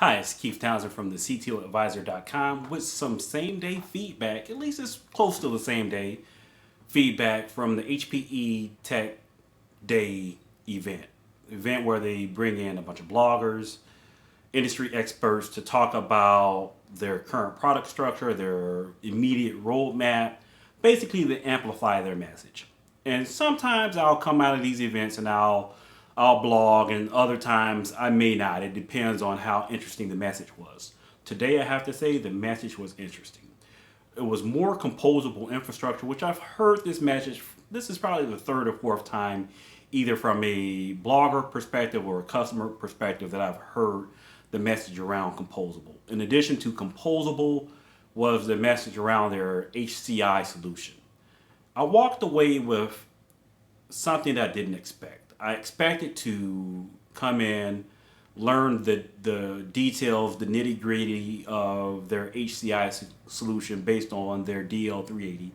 Hi, it's Keith Townsend from the CTOadvisor.com with some same day feedback, at least it's close to the same day feedback from the HPE Tech Day event where they bring in a bunch of bloggers, industry experts to talk about their current product structure, their immediate roadmap, basically to amplify their message. And sometimes I'll come out of these events and I'll blog, and other times I may not. It depends on how interesting the message was. Today, I have to say the message was interesting. It was more composable infrastructure, which I've heard this message. This is probably the third or fourth time, either from a blogger perspective or a customer perspective, that I've heard the message around composable. In addition to composable, was the message around their HCI solution. I walked away with something that I didn't expect. I expected to come in, learn the details, the nitty gritty of their HCI solution based on their DL380.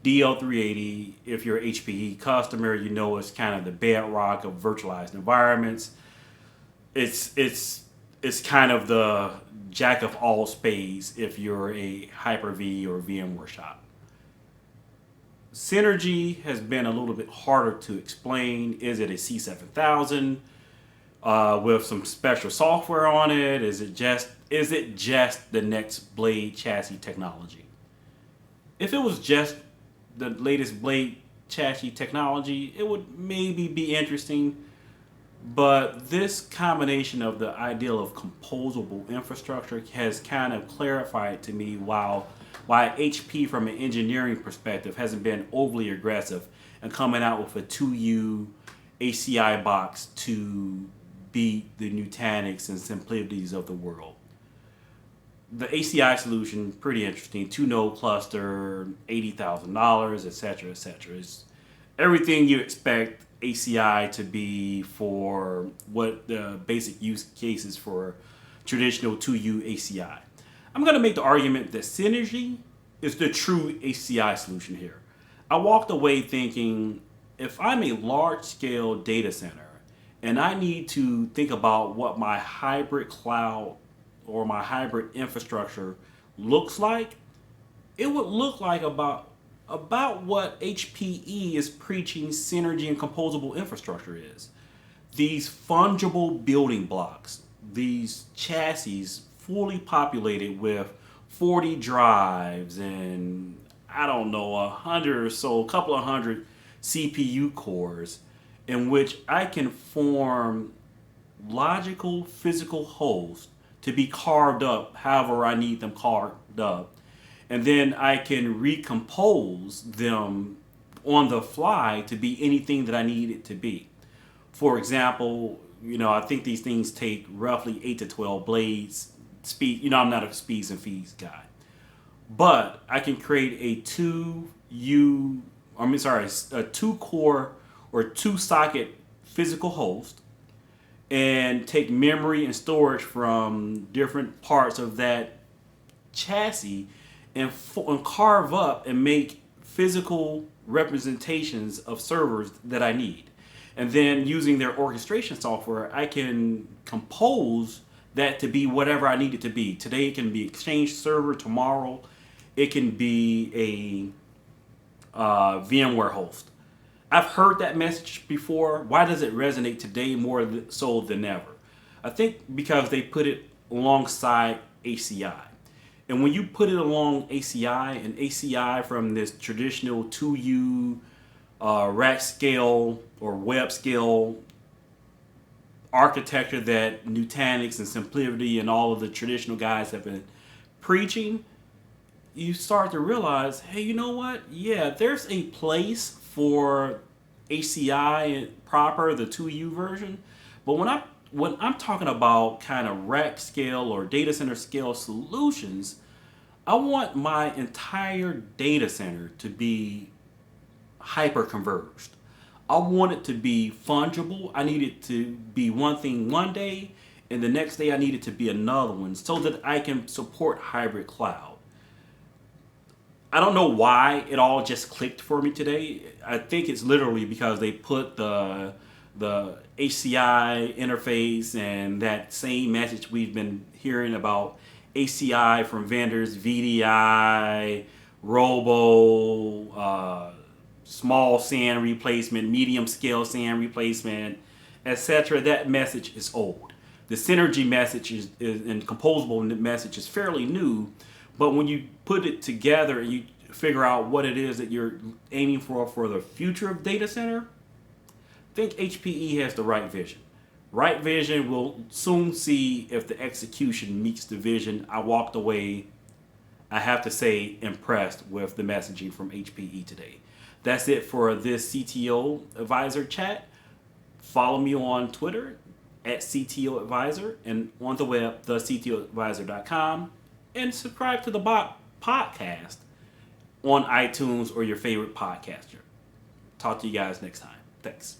DL380, if you're an HPE customer, you know it's kind of the bedrock of virtualized environments. It's kind of the jack of all spades if you're a Hyper-V or VMware shop. Synergy has been a little bit harder to explain. Is it a C7000 with some special software on it? Is it just the next blade chassis technology? If it was just the latest blade chassis technology, it would maybe be interesting. But this combination of the ideal of composable infrastructure has kind of clarified to me why HP from an engineering perspective hasn't been overly aggressive and coming out with a 2U HCI box to beat the Nutanix and simplicities of the world. The ACI solution, pretty interesting. 2 node cluster, $80,000, etc., etc. It's everything you expect ACI to be for what the basic use cases for traditional 2U ACI. I'm going to make the argument that Synergy is the true HCI solution here. I walked away thinking, if I'm a large scale data center and I need to think about what my hybrid cloud or my hybrid infrastructure looks like, it would look like about what HPE is preaching synergy and composable infrastructure is. These fungible building blocks, these chassis fully populated with 40 drives and I don't know, 100 or so, a couple of hundred CPU cores, in which I can form logical physical hosts to be carved up however I need them carved up. And then I can recompose them on the fly to be anything that I need it to be. For example, I think these things take roughly 8 to 12 blades. Speed, I'm not a speeds and feeds guy. But I can create a 2 core or 2 socket physical host and take memory and storage from different parts of that chassis and carve up and make physical representations of servers that I need. And then using their orchestration software, I can compose that to be whatever I need it to be. Today it can be Exchange server. Tomorrow it can be a VMware host. I've heard that message before. Why does it resonate today more so than ever? I think because they put it alongside ACI. And when you put it along ACI, and ACI from this traditional 2U rack scale or web scale architecture that Nutanix and Simplicity and all of the traditional guys have been preaching, you start to realize, hey, you know what? Yeah, there's a place for ACI proper, the 2U version. But when I'm talking about kind of rack scale or data center scale solutions, I want my entire data center to be hyperconverged. I want it to be fungible. I need it to be one thing one day, and the next day I need it to be another one so that I can support hybrid cloud. I don't know why it all just clicked for me today. I think it's literally because they put the HCI interface and that same message we've been hearing about HCI from vendors, VDI, Robo, small SAN replacement, medium scale SAN replacement, etc. That message is old. The synergy message and composable message is fairly new, but when you put it together and you figure out what it is that you're aiming for the future of data center, I think HPE has the right vision. Right vision will soon see if the execution meets the vision. I walked away, I have to say, impressed with the messaging from HPE today. That's it for this CTO Advisor chat. Follow me on Twitter at CTO Advisor and on the web, thectoadvisor.com, and subscribe to the podcast on iTunes or your favorite podcaster. Talk to you guys next time. Thanks.